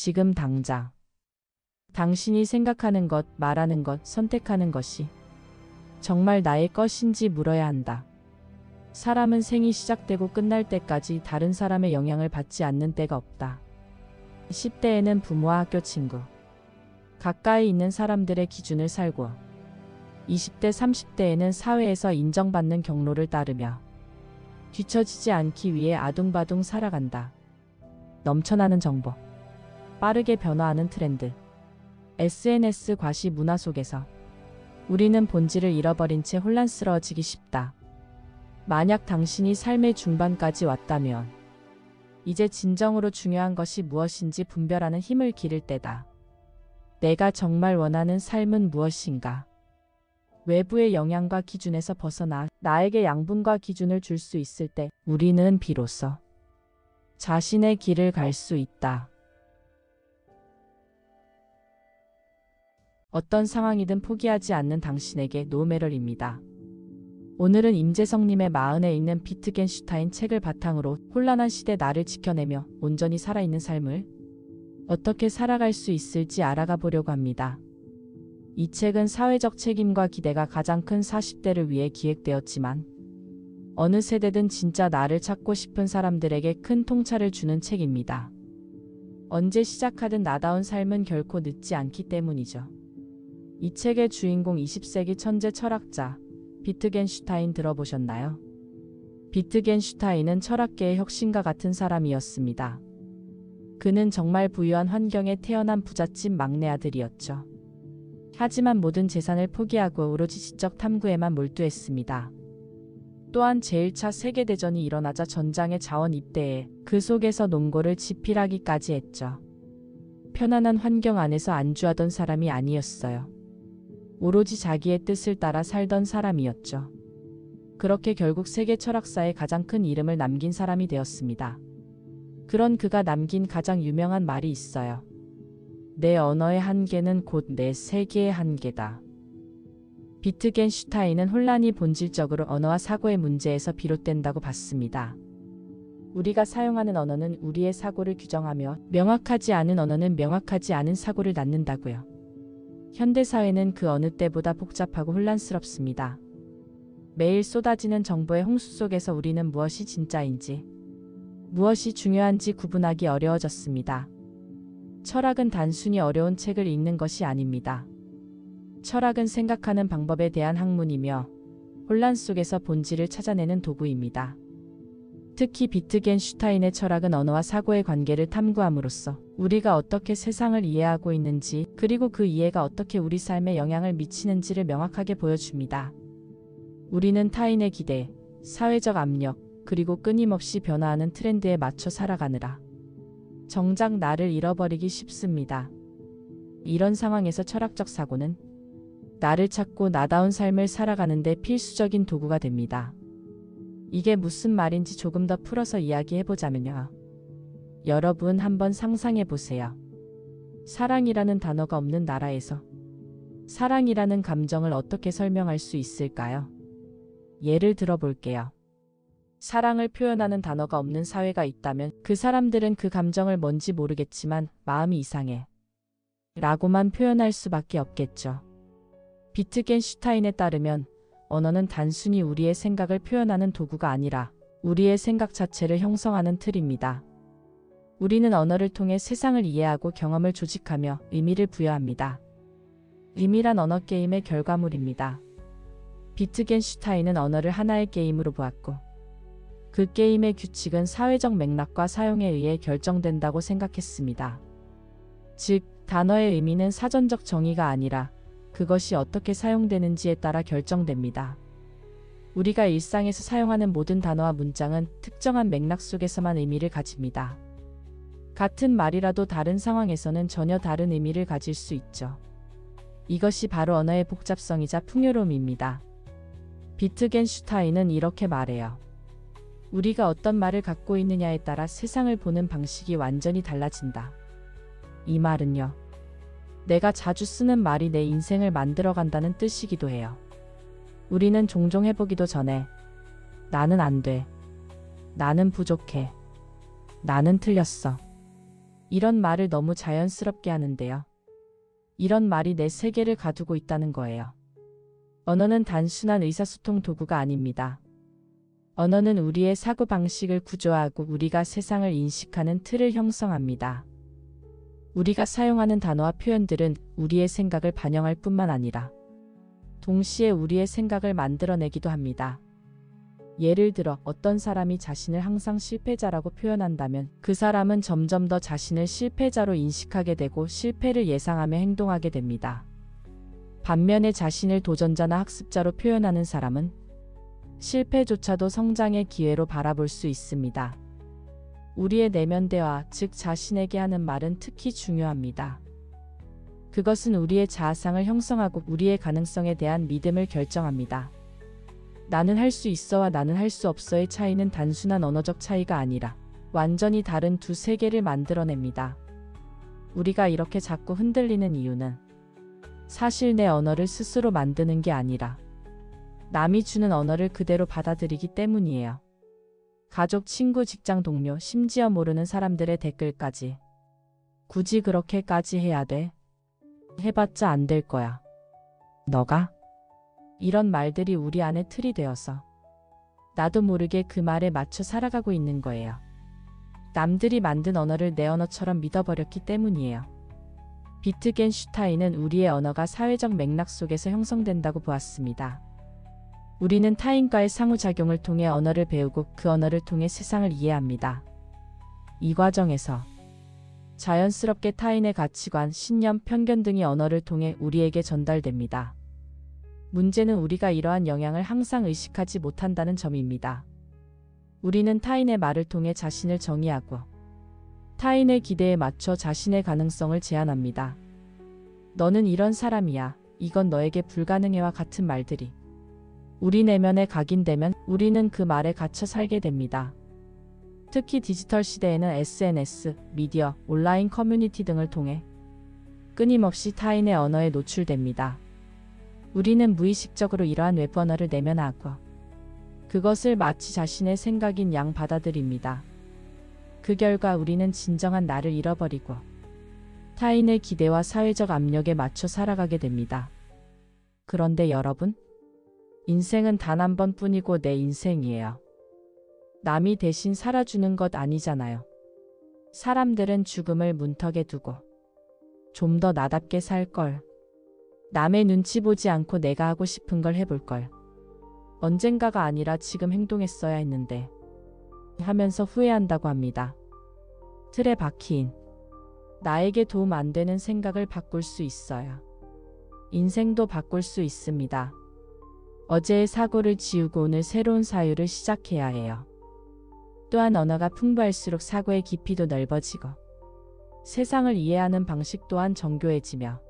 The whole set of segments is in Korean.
지금 당장. 당신이 생각하는 것, 말하는 것, 선택하는 것이 정말 나의 것인지 물어야 한다. 사람은 생이 시작되고 끝날 때까지 다른 사람의 영향을 받지 않는 때가 없다. 10대에는 부모와 학교 친구, 가까이 있는 사람들의 기준을 살고 20대, 30대에는 사회에서 인정받는 경로를 따르며 뒤처지지 않기 위해 아둥바둥 살아간다. 넘쳐나는 정보, 빠르게 변화하는 트렌드, SNS 과시 문화 속에서 우리는 본질을 잃어버린 채 혼란스러워지기 쉽다. 만약 당신이 삶의 중반까지 왔다면 이제 진정으로 중요한 것이 무엇인지 분별하는 힘을 기를 때다. 내가 정말 원하는 삶은 무엇인가? 외부의 영향과 기준에서 벗어나 나에게 양분과 기준을 줄 수 있을 때 우리는 비로소 자신의 길을 갈 수 있다. 어떤 상황이든 포기하지 않는 당신에게 노메럴입니다. 오늘은 임재성님의 마흔에 읽는 비트겐슈타인 책을 바탕으로 혼란한 시대 나를 지켜내며 온전히 살아있는 삶을 어떻게 살아갈 수 있을지 알아가 보려고 합니다. 이 책은 사회적 책임과 기대가 가장 큰 40대를 위해 기획되었지만 어느 세대든 진짜 나를 찾고 싶은 사람들에게 큰 통찰을 주는 책입니다. 언제 시작하든 나다운 삶은 결코 늦지 않기 때문이죠. 이 책의 주인공 20세기 천재 철학자 비트겐슈타인 들어보셨나요? 비트겐슈타인은 철학계의 혁신가 같은 사람이었습니다. 그는 정말 부유한 환경에 태어난 부잣집 막내 아들이었죠. 하지만 모든 재산을 포기하고 오로지 지적 탐구에만 몰두했습니다. 또한 제1차 세계대전이 일어나자 전장에 자원 입대해 그 속에서 농고를 집필하기까지 했죠. 편안한 환경 안에서 안주하던 사람이 아니었어요. 오로지 자기의 뜻을 따라 살던 사람이었죠. 그렇게 결국 세계 철학사에 가장 큰 이름을 남긴 사람이 되었습니다. 그런 그가 남긴 가장 유명한 말이 있어요. 내 언어의 한계는 곧 내 세계의 한계다. 비트겐슈타인은 혼란이 본질적으로 언어와 사고의 문제에서 비롯된다고 봤습니다. 우리가 사용하는 언어는 우리의 사고를 규정하며 명확하지 않은 언어는 명확하지 않은 사고를 낳는다고요. 현대사회는 그 어느 때보다 복잡하고 혼란스럽습니다. 매일 쏟아지는 정보의 홍수 속에서 우리는 무엇이 진짜인지, 무엇이 중요한지 구분하기 어려워졌습니다. 철학은 단순히 어려운 책을 읽는 것이 아닙니다. 철학은 생각하는 방법에 대한 학문이며 혼란 속에서 본질을 찾아내는 도구입니다. 특히 비트겐슈타인의 철학은 언어와 사고의 관계를 탐구함으로써 우리가 어떻게 세상을 이해하고 있는지 그리고 그 이해가 어떻게 우리 삶에 영향을 미치는지를 명확하게 보여줍니다. 우리는 타인의 기대, 사회적 압력, 그리고 끊임없이 변화하는 트렌드에 맞춰 살아가느라 정작 나를 잃어버리기 쉽습니다. 이런 상황에서 철학적 사고는 나를 찾고 나다운 삶을 살아가는 데 필수적인 도구가 됩니다. 이게 무슨 말인지 조금 더 풀어서 이야기해보자면요. 여러분 한번 상상해보세요. 사랑이라는 단어가 없는 나라에서 사랑이라는 감정을 어떻게 설명할 수 있을까요? 예를 들어볼게요. 사랑을 표현하는 단어가 없는 사회가 있다면 그 사람들은 그 감정을 뭔지 모르겠지만 마음이 이상해 라고만 표현할 수밖에 없겠죠. 비트겐슈타인에 따르면 언어는 단순히 우리의 생각을 표현하는 도구가 아니라 우리의 생각 자체를 형성하는 틀입니다. 우리는 언어를 통해 세상을 이해하고 경험을 조직하며 의미를 부여합니다. 의미란 언어 게임의 결과물입니다. 비트겐슈타인은 언어를 하나의 게임으로 보았고 그 게임의 규칙은 사회적 맥락과 사용에 의해 결정된다고 생각했습니다. 즉, 단어의 의미는 사전적 정의가 아니라 그것이 어떻게 사용되는지에 따라 결정됩니다. 우리가 일상에서 사용하는 모든 단어와 문장은 특정한 맥락 속에서만 의미를 가집니다. 같은 말이라도 다른 상황에서는 전혀 다른 의미를 가질 수 있죠. 이것이 바로 언어의 복잡성이자 풍요로움입니다. 비트겐슈타인은 이렇게 말해요. 우리가 어떤 말을 갖고 있느냐에 따라 세상을 보는 방식이 완전히 달라진다. 이 말은요. 내가 자주 쓰는 말이 내 인생을 만들어간다는 뜻이기도 해요. 우리는 종종 해보기도 전에 나는 안 돼. 나는 부족해. 나는 틀렸어. 이런 말을 너무 자연스럽게 하는데요. 이런 말이 내 세계를 가두고 있다는 거예요. 언어는 단순한 의사소통 도구가 아닙니다. 언어는 우리의 사고방식을 구조하고 우리가 세상을 인식하는 틀을 형성합니다. 우리가 사용하는 단어와 표현들은 우리의 생각을 반영할 뿐만 아니라 동시에 우리의 생각을 만들어내기도 합니다. 예를 들어 어떤 사람이 자신을 항상 실패자라고 표현한다면 그 사람은 점점 더 자신을 실패자로 인식하게 되고 실패를 예상하며 행동하게 됩니다. 반면에 자신을 도전자나 학습자로 표현하는 사람은 실패조차도 성장의 기회로 바라볼 수 있습니다. 우리의 내면 대화, 즉 자신에게 하는 말은 특히 중요합니다. 그것은 우리의 자아상을 형성하고 우리의 가능성에 대한 믿음을 결정합니다. 나는 할 수 있어와 나는 할 수 없어의 차이는 단순한 언어적 차이가 아니라 완전히 다른 두 세계를 만들어냅니다. 우리가 이렇게 자꾸 흔들리는 이유는 사실 내 언어를 스스로 만드는 게 아니라 남이 주는 언어를 그대로 받아들이기 때문이에요. 가족, 친구, 직장 동료, 심지어 모르는 사람들의 댓글까지. 굳이 그렇게까지 해야 돼? 해봤자 안 될 거야. 너가? 이런 말들이 우리 안에 틀이 되어서 나도 모르게 그 말에 맞춰 살아가고 있는 거예요. 남들이 만든 언어를 내 언어처럼 믿어버렸기 때문이에요. 비트겐슈타인은 우리의 언어가 사회적 맥락 속에서 형성된다고 보았습니다. 우리는 타인과의 상호작용을 통해 언어를 배우고 그 언어를 통해 세상을 이해합니다. 이 과정에서 자연스럽게 타인의 가치관, 신념, 편견 등이 언어를 통해 우리에게 전달됩니다. 문제는 우리가 이러한 영향을 항상 의식하지 못한다는 점입니다. 우리는 타인의 말을 통해 자신을 정의하고 타인의 기대에 맞춰 자신의 가능성을 제한합니다. 너는 이런 사람이야. 이건 너에게 불가능해와 같은 말들이 우리 내면에 각인되면 우리는 그 말에 갇혀 살게 됩니다. 특히 디지털 시대에는 SNS, 미디어, 온라인 커뮤니티 등을 통해 끊임없이 타인의 언어에 노출됩니다. 우리는 무의식적으로 이러한 외부 언어를 내면하고 그것을 마치 자신의 생각인 양 받아들입니다. 그 결과 우리는 진정한 나를 잃어버리고 타인의 기대와 사회적 압력에 맞춰 살아가게 됩니다. 그런데 여러분, 인생은 단 한 번뿐이고 내 인생이에요. 남이 대신 살아주는 것 아니잖아요. 사람들은 죽음을 문턱에 두고 좀 더 나답게 살걸. 남의 눈치 보지 않고 내가 하고 싶은 걸 해볼걸. 언젠가가 아니라 지금 행동했어야 했는데 하면서 후회한다고 합니다. 틀에 박힌 나에게 도움 안 되는 생각을 바꿀 수 있어요. 인생도 바꿀 수 있습니다. 어제의 사고를 지우고 오늘 새로운 사유를 시작해야 해요. 또한 언어가 풍부할수록 사고의 깊이도 넓어지고 세상을 이해하는 방식 또한 정교해지며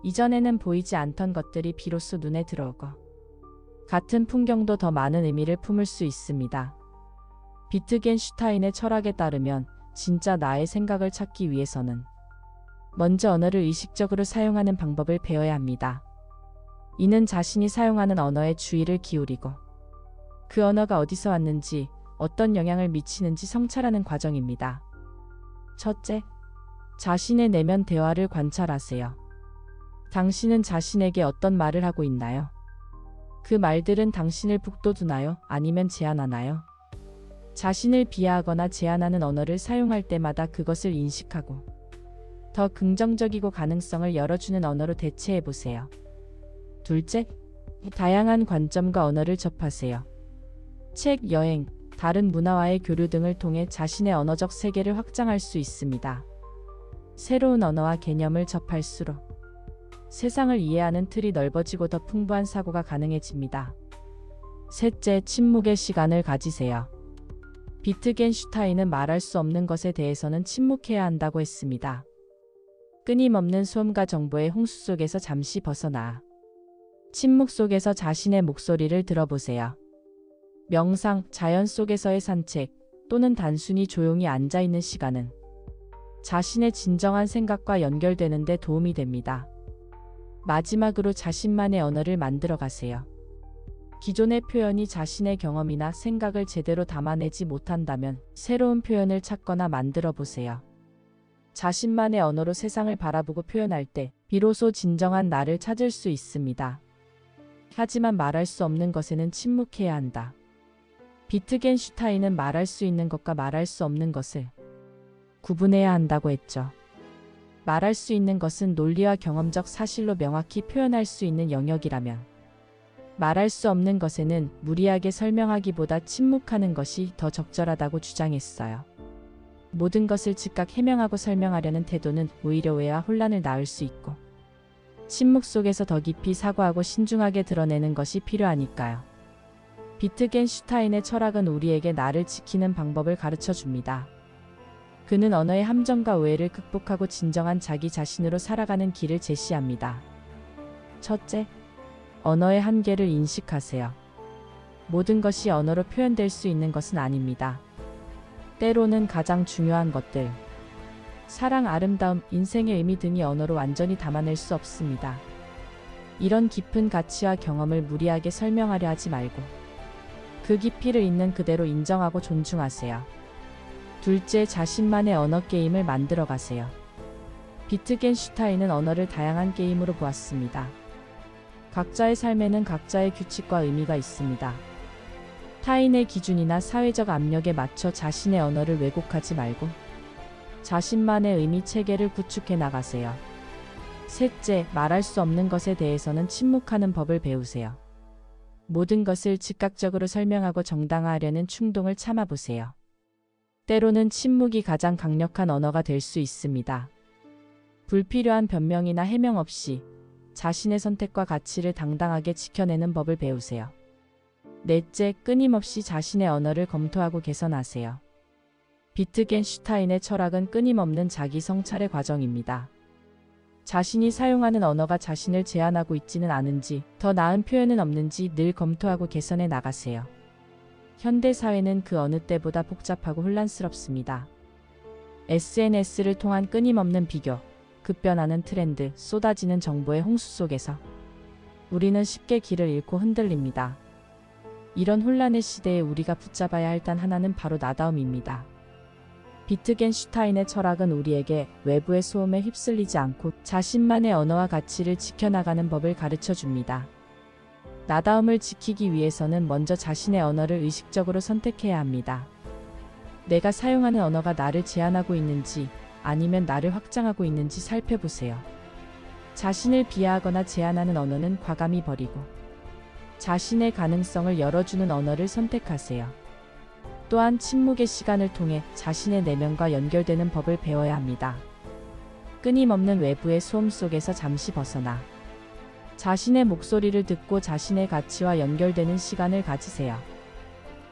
이전에는 보이지 않던 것들이 비로소 눈에 들어오고 같은 풍경도 더 많은 의미를 품을 수 있습니다. 비트겐슈타인의 철학에 따르면 진짜 나의 생각을 찾기 위해서는 먼저 언어를 의식적으로 사용하는 방법을 배워야 합니다. 이는 자신이 사용하는 언어에 주의를 기울이고 그 언어가 어디서 왔는지 어떤 영향을 미치는지 성찰하는 과정입니다. 첫째, 자신의 내면 대화를 관찰하세요. 당신은 자신에게 어떤 말을 하고 있나요? 그 말들은 당신을 북돋우나요? 아니면 제한하나요? 자신을 비하하거나 제한하는 언어를 사용할 때마다 그것을 인식하고 더 긍정적이고 가능성을 열어주는 언어로 대체해보세요. 둘째, 다양한 관점과 언어를 접하세요. 책, 여행, 다른 문화와의 교류 등을 통해 자신의 언어적 세계를 확장할 수 있습니다. 새로운 언어와 개념을 접할수록 세상을 이해하는 틀이 넓어지고 더 풍부한 사고가 가능해집니다. 셋째, 침묵의 시간을 가지세요. 비트겐슈타인은 말할 수 없는 것에 대해서는 침묵해야 한다고 했습니다. 끊임없는 소음과 정보의 홍수 속에서 잠시 벗어나 침묵 속에서 자신의 목소리를 들어보세요. 명상, 자연 속에서의 산책 또는 단순히 조용히 앉아있는 시간은 자신의 진정한 생각과 연결되는 데 도움이 됩니다. 마지막으로 자신만의 언어를 만들어 가세요. 기존의 표현이 자신의 경험이나 생각을 제대로 담아내지 못한다면 새로운 표현을 찾거나 만들어 보세요. 자신만의 언어로 세상을 바라보고 표현할 때 비로소 진정한 나를 찾을 수 있습니다. 하지만 말할 수 없는 것에는 침묵해야 한다. 비트겐슈타인은 말할 수 있는 것과 말할 수 없는 것을 구분해야 한다고 했죠. 말할 수 있는 것은 논리와 경험적 사실로 명확히 표현할 수 있는 영역이라면 말할 수 없는 것에는 무리하게 설명하기보다 침묵하는 것이 더 적절하다고 주장했어요. 모든 것을 즉각 해명하고 설명하려는 태도는 오히려 오해와 혼란을 낳을 수 있고 침묵 속에서 더 깊이 사고하고 신중하게 드러내는 것이 필요하니까요. 비트겐슈타인의 철학은 우리에게 나를 지키는 방법을 가르쳐 줍니다. 그는 언어의 함정과 오해를 극복하고 진정한 자기 자신으로 살아가는 길을 제시합니다. 첫째, 언어의 한계를 인식하세요. 모든 것이 언어로 표현될 수 있는 것은 아닙니다. 때로는 가장 중요한 것들, 사랑, 아름다움, 인생의 의미 등이 언어로 완전히 담아낼 수 없습니다. 이런 깊은 가치와 경험을 무리하게 설명하려 하지 말고 그 깊이를 있는 그대로 인정하고 존중하세요. 둘째, 자신만의 언어 게임을 만들어 가세요. 비트겐슈타인은 언어를 다양한 게임으로 보았습니다. 각자의 삶에는 각자의 규칙과 의미가 있습니다. 타인의 기준이나 사회적 압력에 맞춰 자신의 언어를 왜곡하지 말고 자신만의 의미 체계를 구축해 나가세요. 셋째, 말할 수 없는 것에 대해서는 침묵하는 법을 배우세요. 모든 것을 즉각적으로 설명하고 정당화하려는 충동을 참아보세요. 때로는 침묵이 가장 강력한 언어가 될 수 있습니다. 불필요한 변명이나 해명 없이 자신의 선택과 가치를 당당하게 지켜내는 법을 배우세요. 넷째, 끊임없이 자신의 언어를 검토하고 개선하세요. 비트겐슈타인의 철학은 끊임없는 자기 성찰의 과정입니다. 자신이 사용하는 언어가 자신을 제한하고 있지는 않은지, 더 나은 표현은 없는지 늘 검토하고 개선해 나가세요. 현대 사회는 그 어느 때보다 복잡하고 혼란스럽습니다. SNS를 통한 끊임없는 비교, 급변하는 트렌드, 쏟아지는 정보의 홍수 속에서 우리는 쉽게 길을 잃고 흔들립니다. 이런 혼란의 시대에 우리가 붙잡아야 할 단 하나는 바로 나다움입니다. 비트겐슈타인의 철학은 우리에게 외부의 소음에 휩쓸리지 않고 자신만의 언어와 가치를 지켜나가는 법을 가르쳐 줍니다. 나다움을 지키기 위해서는 먼저 자신의 언어를 의식적으로 선택해야 합니다. 내가 사용하는 언어가 나를 제한하고 있는지 아니면 나를 확장하고 있는지 살펴보세요. 자신을 비하하거나 제한하는 언어는 과감히 버리고 자신의 가능성을 열어주는 언어를 선택하세요. 또한 침묵의 시간을 통해 자신의 내면과 연결되는 법을 배워야 합니다. 끊임없는 외부의 소음 속에서 잠시 벗어나 자신의 목소리를 듣고 자신의 가치와 연결되는 시간을 가지세요.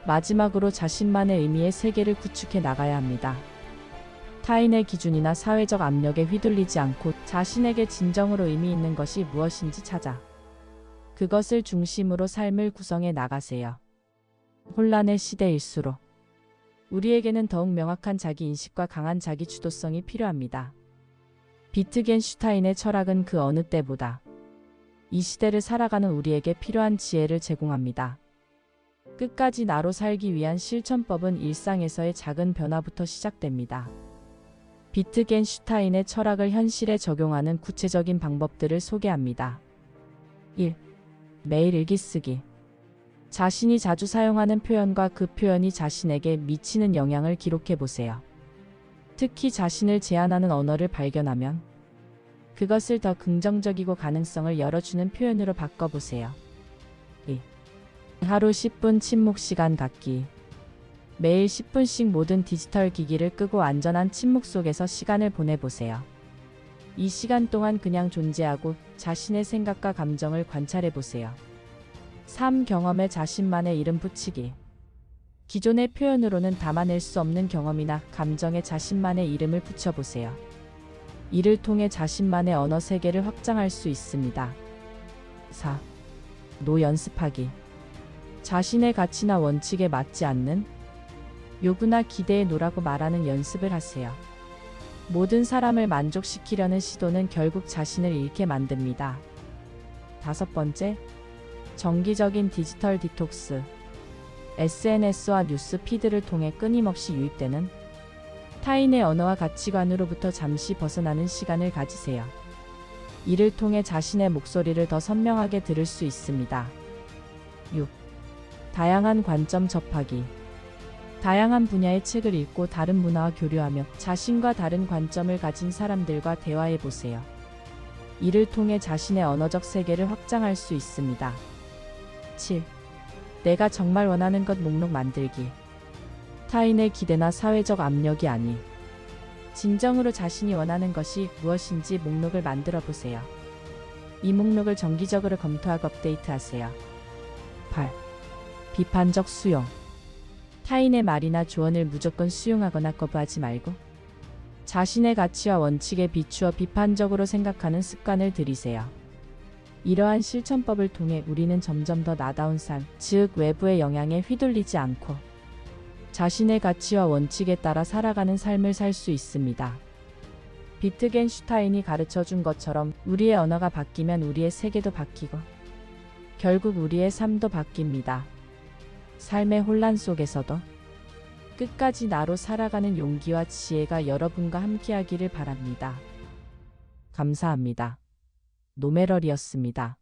마지막으로 자신만의 의미의 세계를 구축해 나가야 합니다. 타인의 기준이나 사회적 압력에 휘둘리지 않고 자신에게 진정으로 의미 있는 것이 무엇인지 찾아 그것을 중심으로 삶을 구성해 나가세요. 혼란의 시대일수록 우리에게는 더욱 명확한 자기인식과 강한 자기주도성이 필요합니다. 비트겐슈타인의 철학은 그 어느 때보다 이 시대를 살아가는 우리에게 필요한 지혜를 제공합니다. 끝까지 나로 살기 위한 실천법은 일상에서의 작은 변화부터 시작됩니다. 비트겐슈타인의 철학을 현실에 적용하는 구체적인 방법들을 소개합니다. 1. 매일 일기쓰기. 자신이 자주 사용하는 표현과 그 표현이 자신에게 미치는 영향을 기록해 보세요. 특히 자신을 제한하는 언어를 발견하면 그것을 더 긍정적이고 가능성을 열어주는 표현으로 바꿔보세요. 2. 하루 10분 침묵 시간 갖기. 매일 10분씩 모든 디지털 기기를 끄고 안전한 침묵 속에서 시간을 보내보세요. 이 시간 동안 그냥 존재하고 자신의 생각과 감정을 관찰해보세요. 3. 경험에 자신만의 이름 붙이기. 기존의 표현으로는 담아낼 수 없는 경험이나 감정에 자신만의 이름을 붙여보세요. 이를 통해 자신만의 언어 세계를 확장할 수 있습니다. 4. 노 연습하기. 자신의 가치나 원칙에 맞지 않는 요구나 기대에 노라고 말하는 연습을 하세요. 모든 사람을 만족시키려는 시도는 결국 자신을 잃게 만듭니다. 5번째, 정기적인 디지털 디톡스. SNS와 뉴스 피드를 통해 끊임없이 유입되는 타인의 언어와 가치관으로부터 잠시 벗어나는 시간을 가지세요. 이를 통해 자신의 목소리를 더 선명하게 들을 수 있습니다. 6. 다양한 관점 접하기. 다양한 분야의 책을 읽고 다른 문화와 교류하며 자신과 다른 관점을 가진 사람들과 대화해 보세요. 이를 통해 자신의 언어적 세계를 확장할 수 있습니다. 7. 내가 정말 원하는 것 목록 만들기. 타인의 기대나 사회적 압력이 아닌 진정으로 자신이 원하는 것이 무엇인지 목록을 만들어 보세요. 이 목록을 정기적으로 검토하고 업데이트하세요. 8. 비판적 수용. 타인의 말이나 조언을 무조건 수용하거나 거부하지 말고 자신의 가치와 원칙에 비추어 비판적으로 생각하는 습관을 들이세요. 이러한 실천법을 통해 우리는 점점 더 나다운 삶, 즉 외부의 영향에 휘둘리지 않고 자신의 가치와 원칙에 따라 살아가는 삶을 살 수 있습니다. 비트겐슈타인이 가르쳐준 것처럼 우리의 언어가 바뀌면 우리의 세계도 바뀌고 결국 우리의 삶도 바뀝니다. 삶의 혼란 속에서도 끝까지 나로 살아가는 용기와 지혜가 여러분과 함께하기를 바랍니다. 감사합니다. 노메럴이었습니다.